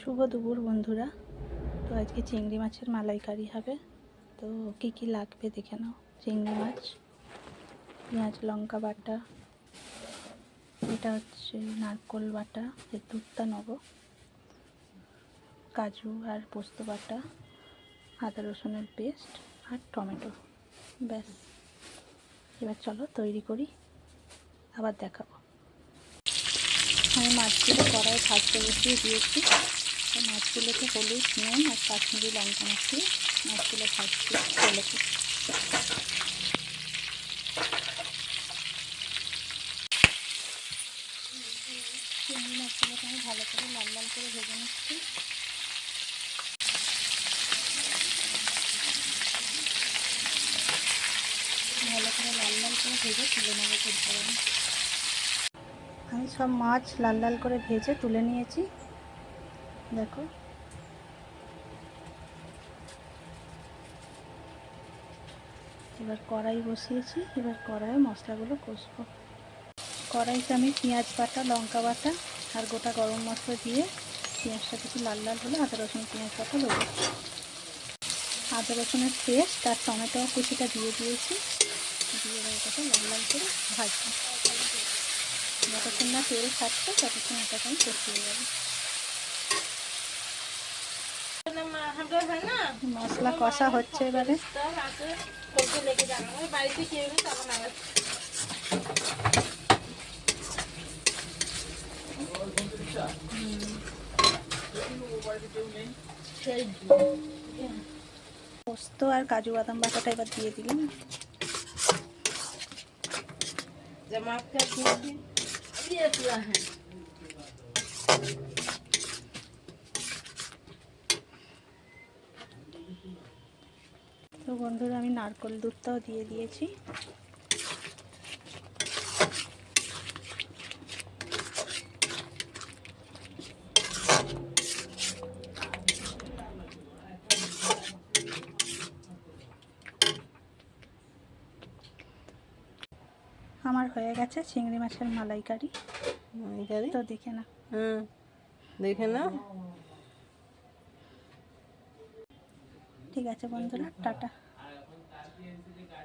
শুভ দুপুর বন্ধুরা। তো আজকে চিংড়ি মাছের মালাইকারি হবে। তো কি কি লাগবে দেখে নাও। চিংড়ি মাছ, পেঁয়াজ লঙ্কা বাটা, এটা হচ্ছে নারকোল বাটা, যে দুধটা নেব, কাজু আর পোস্ত বাটা, আদা রসুনের পেস্ট আর টমেটো, ব্যাস। এবার চলো তৈরি করি, আবার দেখাবো। আমি মাছগুলো কড়াই ভাজতে বসিয়ে দিয়েছি। মাছগুলোকে হলুদ, নুন আর কাশ্মীরি লঙ্কা মাখিয়ে মাছগুলো ভাজছি তেলেতে। চিংড়ি মাছগুলোকে আমি ভালো করে লাল লাল করে ভেজে নিচ্ছি। ভালো করে লাল লাল করে ভেজে তুলে নেবো তুলতে। আমি সব মাছ লাল লাল করে ভেজে তুলে নিয়েছি, দেখো। এবার কড়াই বসিয়েছি, এবার কড়াইয়ে মশলাগুলো কষবো। কড়াইতে আমি পেঁয়াজ বাটা, লঙ্কা বাটা আর গোটা গরম মশলা দিয়ে পেঁয়াজটা কিছু লাল লাল হলে আদা রসুন পেঁয়াজ বাটা দেবো। আদা রসুনের পেস্ট আর টমেটো কুচিটা দিয়ে দিয়েছি, দিয়ে এটাকে লাল লাল করে ভাজবো। যতক্ষণ না তেল ছাড়ছে ততক্ষণ এটাকে আমি কষিয়ে যাবো। মশলা কষা হচ্ছে, এবারে পোস্ত আর কাজু বাদাম বাটাটা এবার দিয়ে দিলাম। তো বন্ধুরা, আমি নারকেল দুধটাও দিয়ে দিয়েছি। আমার হয়ে গেছে চিংড়ি মাছের মালাইকারি। তো দেখে না, দেখে না। ঠিক আছে বন্ধুরা, টাটা।